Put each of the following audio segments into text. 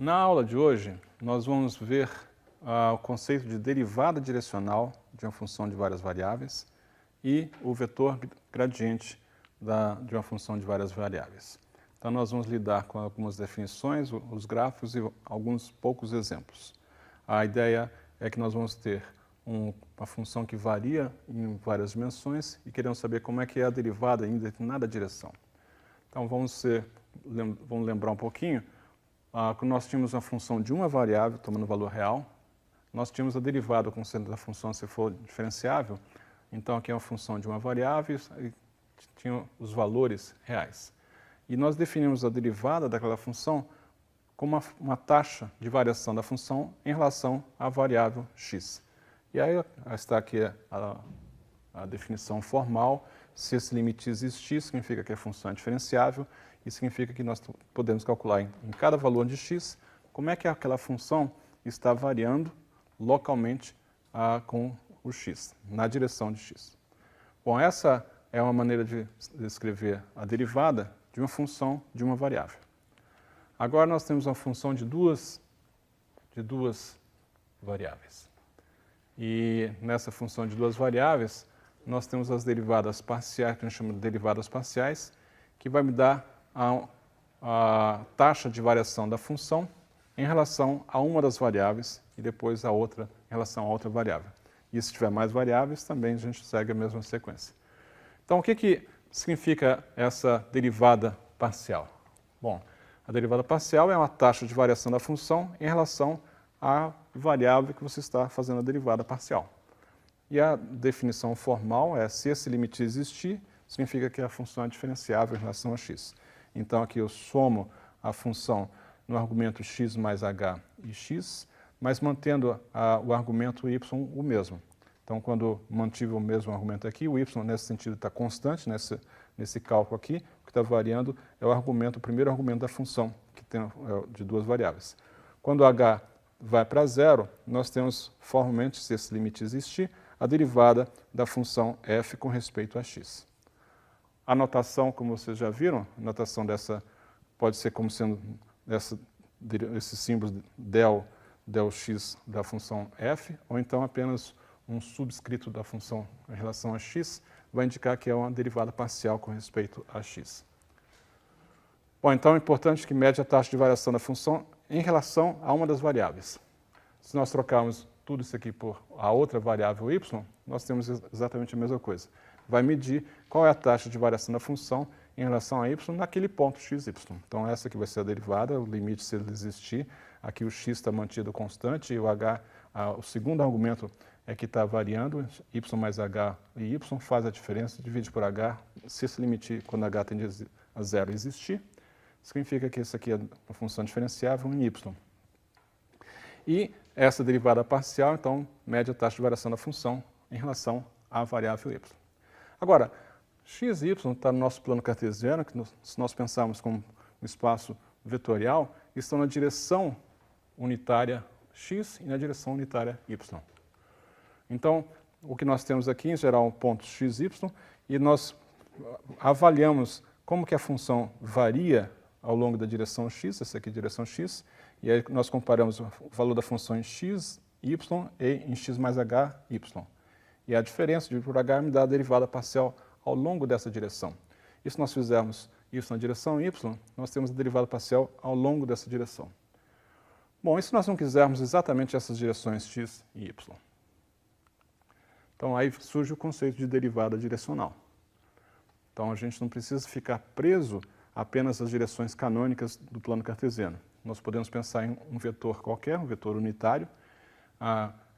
Na aula de hoje, nós vamos ver o conceito de derivada direcional de uma função de várias variáveis e o vetor gradiente de uma função de várias variáveis. Então, nós vamos lidar com algumas definições, os gráficos e alguns poucos exemplos. A ideia é que nós vamos ter uma função que varia em várias dimensões e queremos saber como é que é a derivada em determinada direção. Então, vamos lembrar um pouquinho. Quando nós tínhamos uma função de uma variável, tomando o valor real, nós tínhamos a derivada com o centro da função se for diferenciável. Então, aqui é uma função de uma variável e tinha os valores reais. E nós definimos a derivada daquela função como uma taxa de variação da função em relação à variável x. E aí está aqui a definição formal. Se esse limite existir, significa que a função é diferenciável e significa que nós podemos calcular em cada valor de x como é que aquela função está variando localmente com o x, na direção de x. Bom, essa é uma maneira de descrever a derivada de uma função de uma variável. Agora nós temos uma função de duas variáveis. E nessa função de duas variáveis, nós temos as derivadas parciais, que a gente chama de derivadas parciais, que vai me dar a taxa de variação da função em relação a uma das variáveis e depois a outra em relação a outra variável. E se tiver mais variáveis, também a gente segue a mesma sequência. Então, o que significa essa derivada parcial? Bom, a derivada parcial é uma taxa de variação da função em relação à variável que você está fazendo a derivada parcial. E a definição formal é: se esse limite existir, significa que a função é diferenciável em relação a x. Então, aqui eu somo a função no argumento x mais h e x, mas mantendo o argumento y o mesmo. Então, quando mantive o mesmo argumento aqui, o y nesse sentido está constante, nesse cálculo aqui. O que está variando é o primeiro argumento da função, que tem de duas variáveis. Quando h vai para zero, nós temos formalmente, se esse limite existir, a derivada da função f com respeito a x. A notação, como vocês já viram, a notação dessa pode ser como sendo esses símbolos del x da função f, ou então apenas um subscrito da função em relação a x, vai indicar que é uma derivada parcial com respeito a x. Bom, então é importante que mede a taxa de variação da função em relação a uma das variáveis. Se nós trocarmos tudo isso aqui por a outra variável y, nós temos exatamente a mesma coisa. Vai medir qual é a taxa de variação da função em relação a y naquele ponto xy. Então, essa aqui vai ser a derivada, o limite se ele existir. Aqui o x está mantido constante e o h, o segundo argumento é que está variando, y mais h e y faz a diferença, divide por h. Se esse limite, quando h tende a zero, existir, significa que isso aqui é uma função diferenciável em y. E essa derivada parcial, então, mede a taxa de variação da função em relação à variável y. Agora, x e y está no nosso plano cartesiano, que se nós pensarmos como um espaço vetorial, estão na direção unitária x e na direção unitária y. Então, o que nós temos aqui, em geral, pontos x, y, e nós avaliamos como que a função varia ao longo da direção x, essa aqui é a direção x, e aí nós comparamos o valor da função em x, y e em x mais h, y. E a diferença de por h me dá a derivada parcial ao longo dessa direção. E se nós fizermos isso na direção y, nós temos a derivada parcial ao longo dessa direção. Bom, e se nós não quisermos exatamente essas direções x e y? Então, aí surge o conceito de derivada direcional. Então, a gente não precisa ficar preso apenas às direções canônicas do plano cartesiano. Nós podemos pensar em um vetor qualquer, um vetor unitário,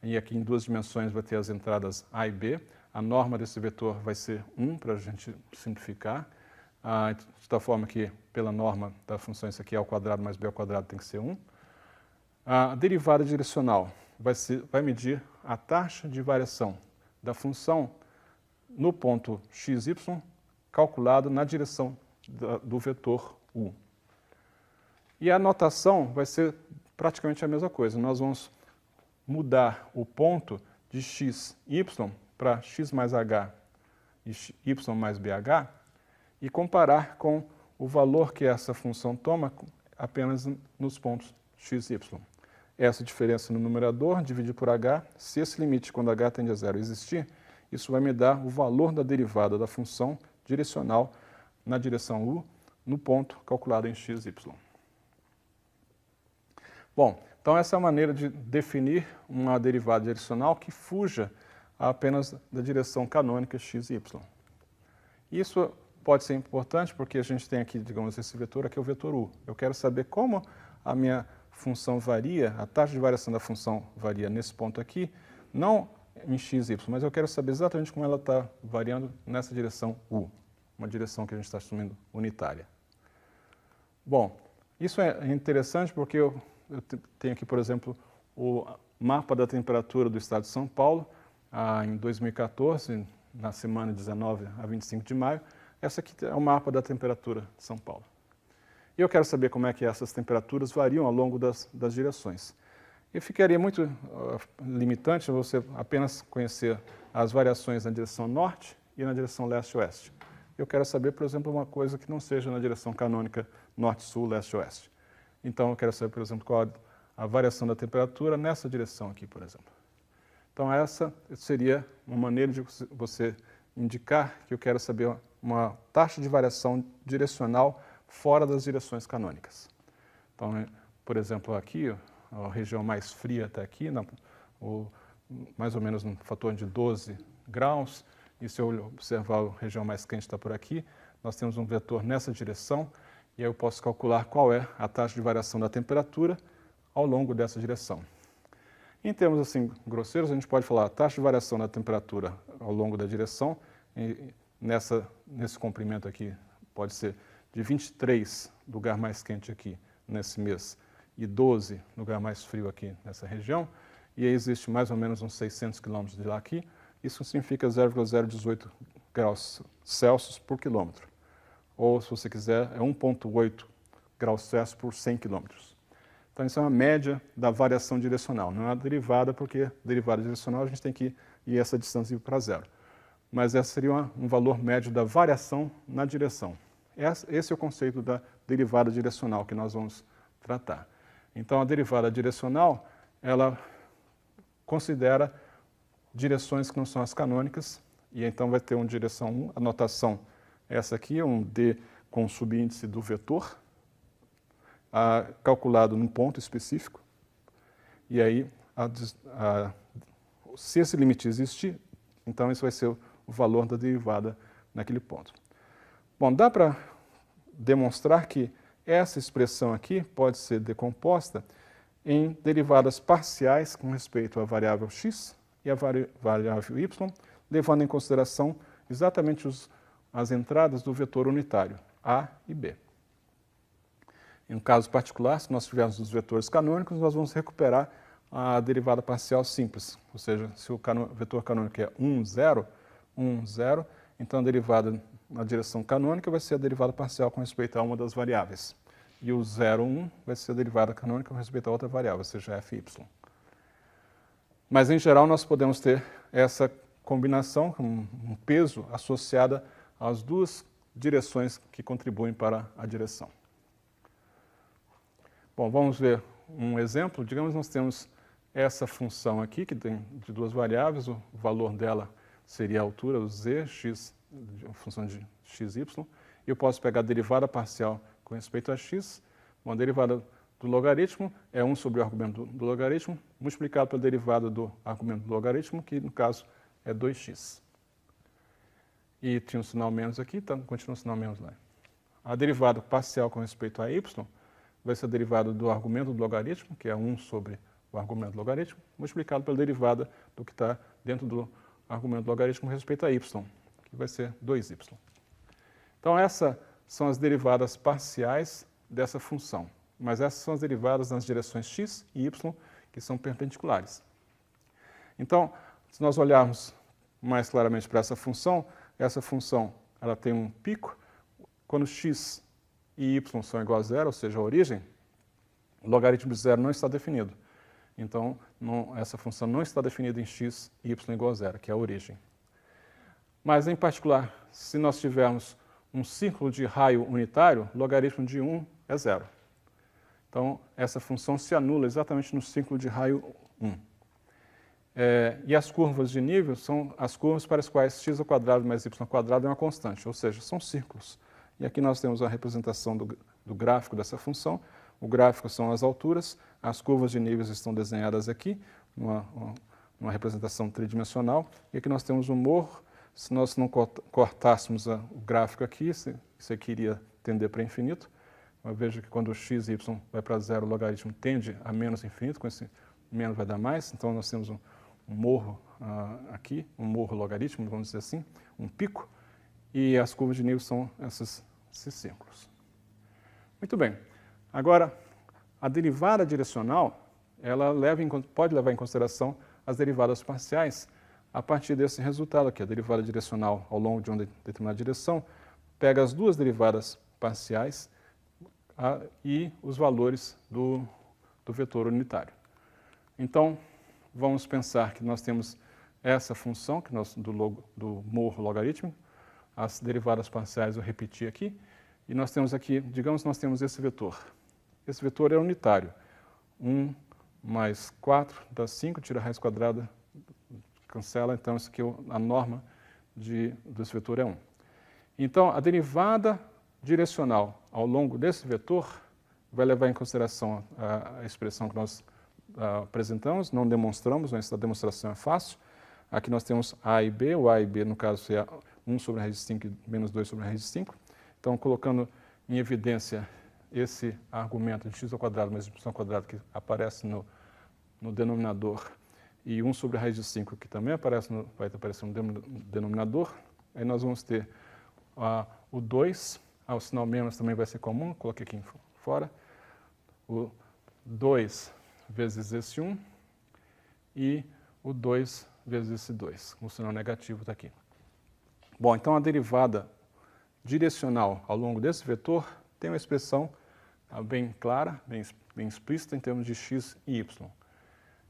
e aqui em duas dimensões vai ter as entradas a e b. A norma desse vetor vai ser 1, para a gente simplificar, de tal forma que, pela norma da função, isso aqui a ao quadrado mais b ao quadrado tem que ser 1. A derivada direcional vai medir a taxa de variação da função no ponto x, y, calculado na direção do vetor u. E a notação vai ser praticamente a mesma coisa. Nós vamos mudar o ponto de x, y para x mais h e y mais bh e comparar com o valor que essa função toma apenas nos pontos xy. Essa diferença no numerador, dividir por h, se esse limite, quando h tende a zero, existir, isso vai me dar o valor da derivada da função direcional na direção u, no ponto calculado em xy. Bom, então essa é a maneira de definir uma derivada direcional que fuja apenas da direção canônica xy. Isso pode ser importante porque a gente tem aqui, digamos, esse vetor aqui é o vetor u. Eu quero saber como a minha função varia, a taxa de variação da função varia nesse ponto aqui, não em xy, mas eu quero saber exatamente como ela está variando nessa direção u, uma direção que a gente está assumindo unitária. Bom, isso é interessante porque eu tenho aqui, por exemplo, o mapa da temperatura do estado de São Paulo, em 2014, na semana 19 a 25 de maio. Essa aqui é o mapa da temperatura de São Paulo. E eu quero saber como é que essas temperaturas variam ao longo das direções. E ficaria muito limitante você apenas conhecer as variações na direção norte e na direção leste-oeste. Eu quero saber, por exemplo, uma coisa que não seja na direção canônica norte-sul, leste-oeste. Então, eu quero saber, por exemplo, qual a variação da temperatura nessa direção aqui, por exemplo. Então, essa seria uma maneira de você indicar que eu quero saber uma taxa de variação direcional fora das direções canônicas. Então, por exemplo, aqui, a região mais fria até aqui, mais ou menos no fator de 12 graus, e se eu observar a região mais quente está por aqui, nós temos um vetor nessa direção, e aí eu posso calcular qual é a taxa de variação da temperatura ao longo dessa direção. Em termos assim grosseiros, a gente pode falar a taxa de variação da temperatura ao longo da direção, nesse comprimento aqui pode ser de 23 no lugar mais quente aqui nesse mês e 12 no lugar mais frio aqui nessa região, e aí existe mais ou menos uns 600 quilômetros de lá aqui, isso significa 0,018 graus Celsius por quilômetro. Ou, se você quiser, é 1,8 graus Celsius por 100 quilômetros. Então, isso é uma média da variação direcional. Não é uma derivada, porque derivada direcional a gente tem que ir essa distância para zero. Mas esse seria um valor médio da variação na direção. Esse é o conceito da derivada direcional que nós vamos tratar. Então, a derivada direcional, ela considera direções que não são as canônicas, e então vai ter uma direção 1, a notação essa aqui é um D com o subíndice do vetor, calculado num ponto específico, e aí, se esse limite existir, então isso vai ser o valor da derivada naquele ponto. Bom, dá para demonstrar que essa expressão aqui pode ser decomposta em derivadas parciais com respeito à variável x e à variável y, levando em consideração exatamente as entradas do vetor unitário, A e B. Em um caso particular, se nós tivermos os vetores canônicos, nós vamos recuperar a derivada parcial simples, ou seja, se o vetor canônico é 1, 0, 1, 0, então a derivada na direção canônica vai ser a derivada parcial com respeito a uma das variáveis. E o 0, 1 vai ser a derivada canônica com respeito a outra variável, ou seja, f, y. Mas, em geral, nós podemos ter essa combinação, um peso associada às duas direções que contribuem para a direção. Bom, vamos ver um exemplo. Digamos que nós temos essa função aqui, que tem de duas variáveis, o valor dela seria a altura, o z, x, a função de x, y, e eu posso pegar a derivada parcial com respeito a x, uma derivada do logaritmo é 1 sobre o argumento do logaritmo, multiplicado pela derivada do argumento do logaritmo, que no caso é 2x. E tinha um sinal menos aqui, então continua o sinal menos lá. A derivada parcial com respeito a y vai ser a derivada do argumento do logaritmo, que é 1 sobre o argumento do logaritmo, multiplicado pela derivada do que está dentro do argumento do logaritmo com respeito a y, que vai ser 2y. Então, essas são as derivadas parciais dessa função. Mas essas são as derivadas nas direções x e y, que são perpendiculares. Então, se nós olharmos mais claramente para essa função ela tem um pico. Quando x e y são iguais a zero, ou seja, a origem, o logaritmo de zero não está definido. Então, essa função não está definida em x e y igual a zero, que é a origem. Mas, em particular, se nós tivermos um círculo de raio unitário, o logaritmo de 1 é zero. Então, essa função se anula exatamente no ciclo de raio 1. E as curvas de nível são as curvas para as quais x² mais y² é uma constante, ou seja, são círculos. E aqui nós temos a representação do gráfico dessa função. O gráfico são as alturas, as curvas de níveis estão desenhadas aqui, numa representação tridimensional. E aqui nós temos o morro. Se nós não cortássemos o gráfico aqui, isso aqui iria tender para infinito. Eu vejo que quando x e y vai para zero, o logaritmo tende a menos infinito, com esse menos vai dar mais. Então nós temos um morro aqui, um morro logaritmo, vamos dizer assim, um pico. E as curvas de nível são esses círculos. Muito bem. Agora, a derivada direcional, ela pode levar em consideração as derivadas parciais a partir desse resultado aqui. A derivada direcional ao longo de uma determinada direção pega as duas derivadas parciais e os valores do vetor unitário. Então, vamos pensar que nós temos essa função do morro logarítmico, as derivadas parciais eu repeti aqui, e nós temos aqui, digamos que nós temos esse vetor. Esse vetor é unitário. 1 mais 4 dá 5, tira a raiz quadrada, cancela, então isso aqui a norma desse vetor é 1. Então, a derivada direcional ao longo desse vetor vai levar em consideração a expressão que nós apresentamos, não demonstramos, mas a demonstração é fácil. Aqui nós temos A e B, o A e B no caso é 1 sobre a raiz de 5 e menos 2 sobre a raiz de 5. Então, colocando em evidência esse argumento de x² mais y² que aparece no denominador e 1 sobre a raiz de 5 que também vai aparecer no denominador, aí nós vamos ter o 2, o sinal menos também vai ser comum, coloquei aqui fora, o 2 vezes esse 1 e o 2 vezes esse 2, o sinal negativo está aqui. Bom, então a derivada direcional ao longo desse vetor tem uma expressão bem clara, bem explícita em termos de x e y.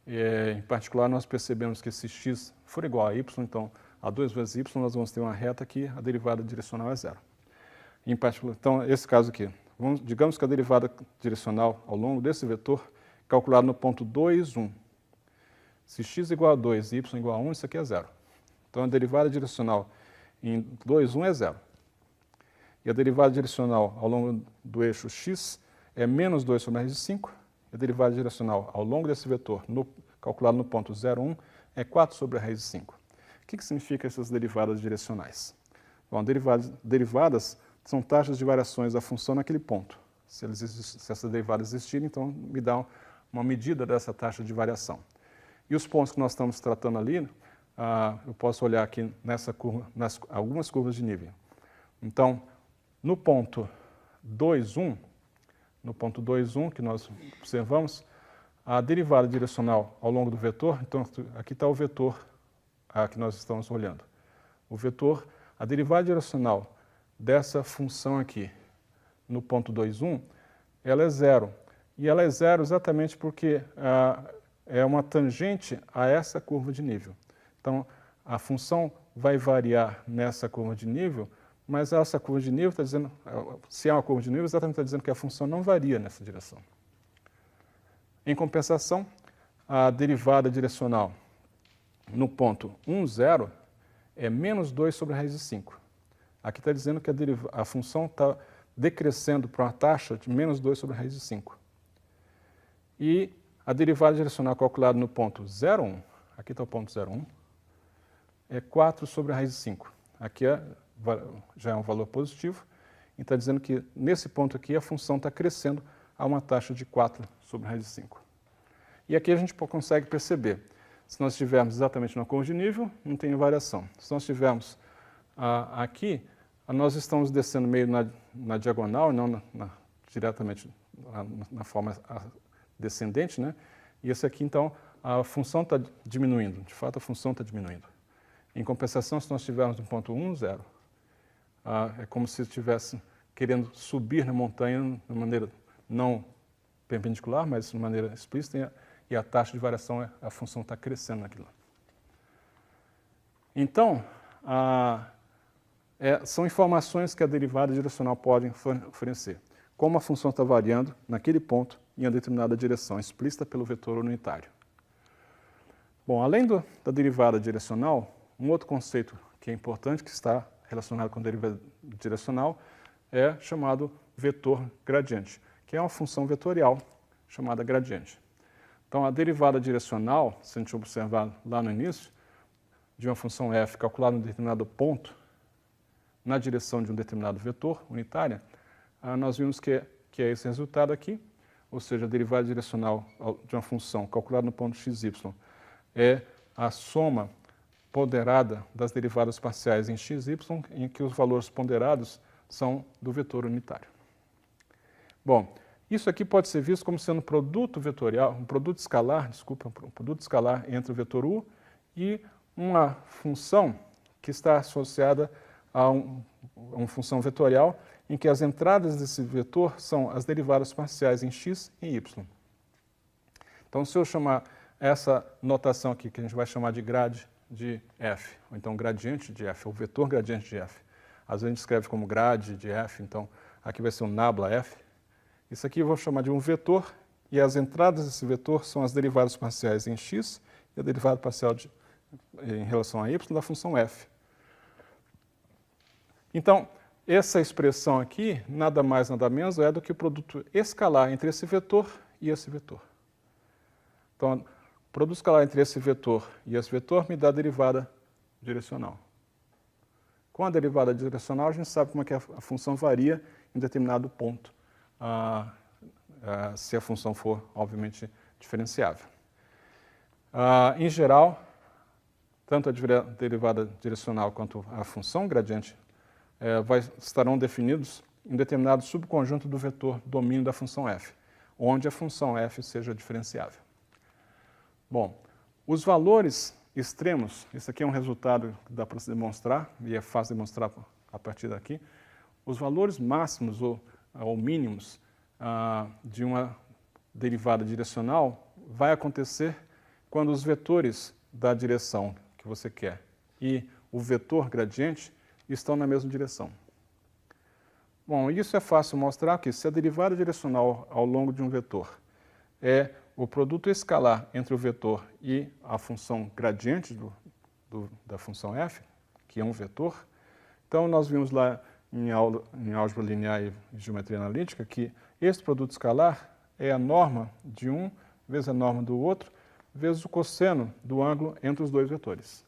Em particular, nós percebemos que se x for igual a y, então a 2 vezes y, nós vamos ter uma reta que a derivada direcional é zero. Em particular, então, esse caso aqui, digamos que a derivada direcional ao longo desse vetor é calculada no ponto 2, 1. Se x igual a 2 e y igual a 1, isso aqui é zero. Então, a derivada direcional em 2, 1 é zero. E a derivada direcional ao longo do eixo x é menos 2 sobre a raiz de 5. E a derivada direcional ao longo desse vetor, calculado no ponto 0, 1, é 4 sobre a raiz de 5. O que significa essas derivadas direcionais? Bom, derivadas são taxas de variações da função naquele ponto. Se essas derivadas existirem, então me dá uma medida dessa taxa de variação. E os pontos que nós estamos tratando ali, eu posso olhar aqui nessa curva, algumas curvas de nível. Então, no ponto 2, 1, que nós observamos, a derivada direcional ao longo do vetor, então aqui está o vetor que nós estamos olhando. O vetor, a derivada direcional dessa função aqui, no ponto 2, 1, ela é zero. E ela é zero exatamente porque é uma tangente a essa curva de nível. Então, a função vai variar nessa curva de nível, mas essa curva de nível está dizendo, se é uma curva de nível, exatamente está dizendo que a função não varia nessa direção. Em compensação, a derivada direcional no ponto 1, 0 é menos 2 sobre a raiz de 5. Aqui está dizendo que a função está decrescendo para uma taxa de menos 2 sobre a raiz de 5. E a derivada direcional calculada no ponto 0, 1, aqui está o ponto 0, 1, é 4 sobre a raiz de 5. Aqui já é um valor positivo, e está dizendo que nesse ponto aqui a função está crescendo a uma taxa de 4 sobre a raiz de 5. E aqui a gente consegue perceber, se nós estivermos exatamente na curva de nível, não tem variação. Se nós estivermos aqui, nós estamos descendo meio na diagonal, não diretamente na forma descendente, né? E esse aqui, então, a função está diminuindo, de fato a função está diminuindo. Em compensação, se nós estivermos no ponto 1, 0, é como se estivesse querendo subir na montanha de maneira não perpendicular, mas de maneira explícita, e a taxa de variação, a função está crescendo naquilo. Então, são informações que a derivada direcional pode fornecer. Como a função está variando naquele ponto em uma determinada direção, explícita pelo vetor unitário. Bom, além da derivada direcional, um outro conceito que é importante, que está relacionado com a derivada direcional, é chamado vetor gradiente, que é uma função vetorial chamada gradiente. Então, a derivada direcional, se a gente observar lá no início, de uma função f calculada em um determinado ponto, na direção de um determinado vetor unitária, nós vimos que é esse resultado aqui, ou seja, a derivada direcional de uma função calculada no ponto xy é a soma ponderada das derivadas parciais em xy, em que os valores ponderados são do vetor unitário. Bom, isso aqui pode ser visto como sendo um produto vetorial, um produto escalar entre o vetor u e uma função que está associada a uma função vetorial em que as entradas desse vetor são as derivadas parciais em x e y. Então, se eu chamar essa notação aqui, que a gente vai chamar de grade de f, ou então gradiente de f, ou vetor gradiente de f. Às vezes a gente escreve como grade de f, então aqui vai ser um nabla f. Isso aqui eu vou chamar de um vetor, e as entradas desse vetor são as derivadas parciais em x e a derivada parcial em relação a y da função f. Então, essa expressão aqui, nada mais, nada menos, é do que o produto escalar entre esse vetor e esse vetor. Então, o produto escalar entre esse vetor e esse vetor me dá a derivada direcional. Com a derivada direcional, a gente sabe como é que a função varia em determinado ponto, se a função for, obviamente, diferenciável. Em geral, tanto a derivada direcional quanto a função gradiente estarão definidos em determinado subconjunto do vetor domínio da função f, onde a função f seja diferenciável. Bom, os valores extremos, isso aqui é um resultado que dá para se demonstrar, e é fácil demonstrar a partir daqui, os valores máximos ou mínimos de uma derivada direcional vai acontecer quando os vetores da direção que você quer e o vetor gradiente estão na mesma direção. Bom, isso é fácil mostrar que se a derivada direcional ao longo de um vetor é o produto escalar entre o vetor e a função gradiente da função f, que é um vetor, então nós vimos lá em álgebra linear e geometria analítica que esse produto escalar é a norma de um vezes a norma do outro, vezes o cosseno do ângulo entre os dois vetores.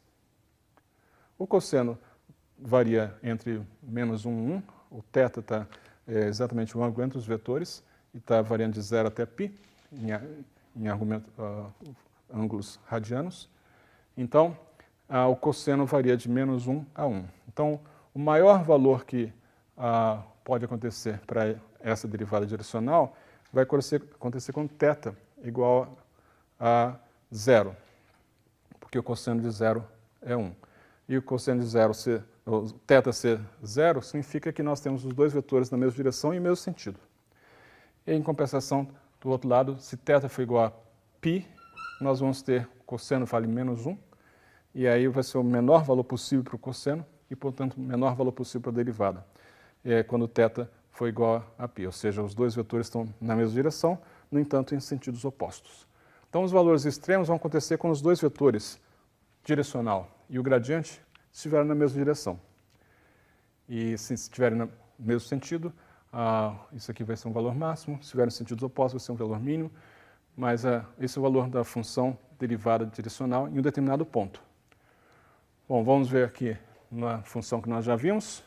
O cosseno varia entre menos 1 e 1, o θ está exatamente o ângulo entre os vetores, e está variando de 0 até π, em ângulos radianos. Então, o cosseno varia de menos 1 a 1. Então, o maior valor que pode acontecer para essa derivada direcional vai acontecer quando θ igual a 0, porque o cosseno de 0 é 1. E o cosseno de 0 o θ ser 0 significa que nós temos os dois vetores na mesma direção e no mesmo sentido. E, em compensação, do outro lado, se θ for igual a π, nós vamos ter cosseno vale menos 1, e aí vai ser o menor valor possível para o cosseno e, portanto, o menor valor possível para a derivada, quando θ for igual a π, ou seja, os dois vetores estão na mesma direção, no entanto, em sentidos opostos. Então, os valores extremos vão acontecer quando os dois vetores, direcional e o gradiente, estiverem na mesma direção. E se estiverem no mesmo sentido, isso aqui vai ser um valor máximo, se estiver em sentidos opostos vai ser um valor mínimo, mas esse é o valor da função derivada direcional em um determinado ponto. Bom, vamos ver aqui na função que nós já vimos,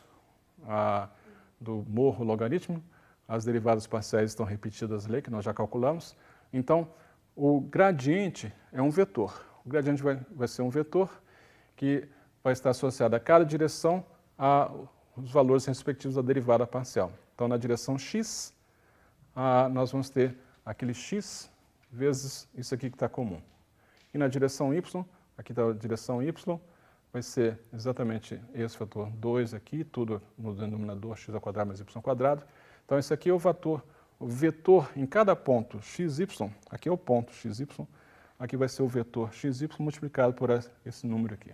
do morro logaritmo, as derivadas parciais estão repetidas ali, que nós já calculamos. Então, o gradiente é um vetor. O gradiente vai ser um vetor que vai estar associado a cada direção aos valores respectivos da derivada parcial. Então, na direção x, nós vamos ter aquele x vezes isso aqui que está comum. E na direção y, aqui está a direção y, vai ser exatamente esse fator 2 aqui, tudo no denominador x² mais y². Então, esse aqui é o vetor em cada ponto xy, aqui é o ponto xy, aqui vai ser o vetor xy multiplicado por esse número aqui.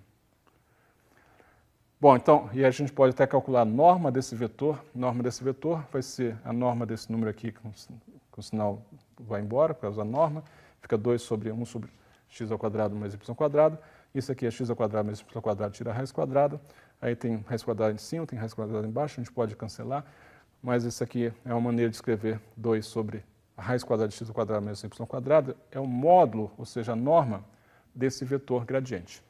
Bom, então, e a gente pode até calcular a norma desse vetor. A norma desse vetor vai ser a norma desse número aqui com sinal vai embora por causa da norma, fica 2 sobre 1 sobre x ao quadrado mais y ao quadrado. Isso aqui é x ao quadrado mais y ao quadrado, tira a raiz quadrada. Aí tem raiz quadrada em cima, tem raiz quadrada embaixo, a gente pode cancelar. Mas isso aqui é uma maneira de escrever 2 sobre a raiz quadrada de x ao quadrado mais y ao quadrado. É o módulo, ou seja, a norma desse vetor gradiente.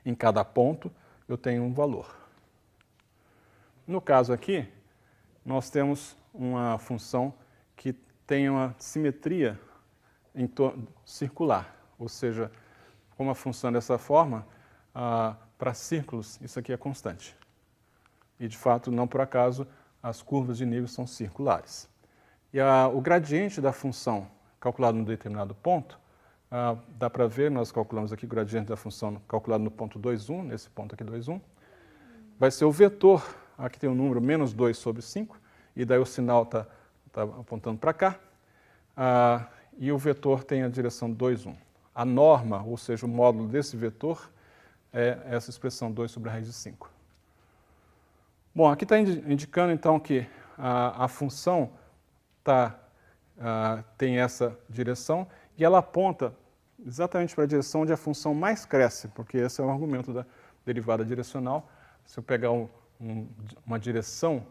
Em cada ponto eu tenho um valor. No caso aqui, nós temos uma função que tem uma simetria circular, ou seja, como a função dessa forma, para círculos, isso aqui é constante. E, de fato, não por acaso, as curvas de nível são circulares. E o gradiente da função calculado num determinado ponto, dá para ver, nós calculamos aqui o gradiente da função calculado no ponto 2,1, nesse ponto aqui 2,1, vai ser o vetor, aqui tem o número menos 2 sobre 5, e daí o sinal está apontando para cá, e o vetor tem a direção 2,1. A norma, ou seja, o módulo desse vetor, é essa expressão 2 sobre a raiz de 5. Bom, aqui está indicando então que a função tem essa direção e ela aponta exatamente para a direção onde a função mais cresce, porque esse é o argumento da derivada direcional. Se eu pegar uma direção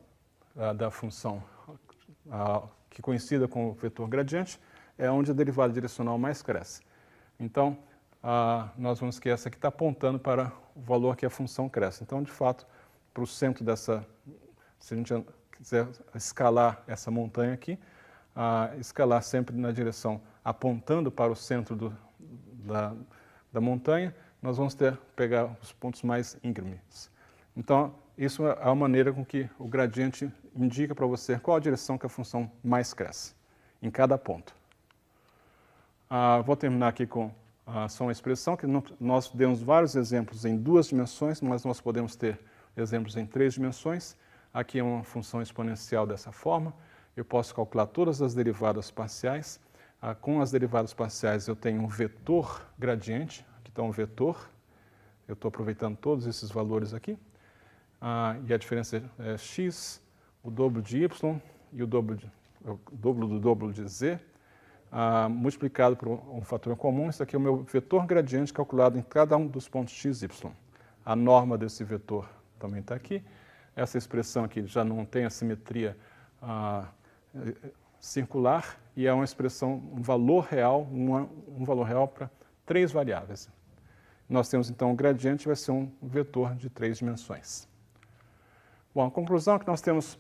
da função que coincida com o vetor gradiente, é onde a derivada direcional mais cresce. Então, nós vamos que essa aqui está apontando para o valor que a função cresce. Então, de fato, para o centro se a gente quiser escalar essa montanha aqui, escalar sempre na direção apontando para o centro da montanha, nós vamos pegar os pontos mais íngremes. Então, isso é a maneira com que o gradiente indica para você qual a direção que a função mais cresce, em cada ponto. Vou terminar aqui com só uma expressão, que nós demos vários exemplos em 2 dimensões, mas nós podemos ter exemplos em 3 dimensões. Aqui é uma função exponencial dessa forma. Eu posso calcular todas as derivadas parciais. Com as derivadas parciais eu tenho um vetor gradiente. Aqui está um vetor. Eu estou aproveitando todos esses valores aqui. E a diferença é x, o dobro de y e o dobro do dobro de z, multiplicado por um fator comum. Isso aqui é o meu vetor gradiente calculado em cada um dos pontos x, y. A norma desse vetor também está aqui. Essa expressão aqui já não tem a simetria circular e é uma expressão, um valor real para 3 variáveis. Nós temos então o gradiente, vai ser um vetor de 3 dimensões. Bom, a conclusão é que nós temos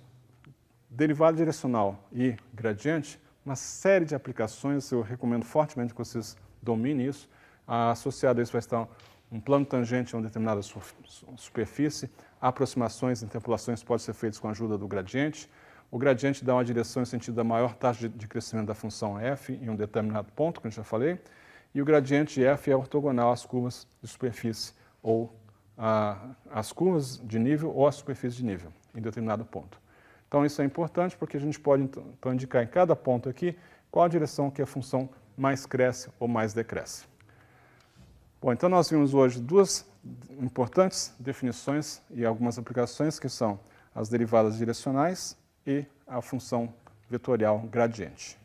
derivada direcional e gradiente, uma série de aplicações, eu recomendo fortemente que vocês dominem isso. Associado a isso vai estar um plano tangente a uma determinada superfície, aproximações e interpolações podem ser feitas com a ajuda do gradiente. O gradiente dá uma direção em sentido da maior taxa de crescimento da função f em um determinado ponto, que eu já falei, e o gradiente f é ortogonal às curvas de superfície, ou às curvas de nível ou à superfície de nível, em determinado ponto. Então isso é importante porque a gente pode então indicar em cada ponto aqui qual a direção que a função mais cresce ou mais decresce. Bom, então nós vimos hoje 2 importantes definições e algumas aplicações que são as derivadas direcionais e a função vetorial gradiente.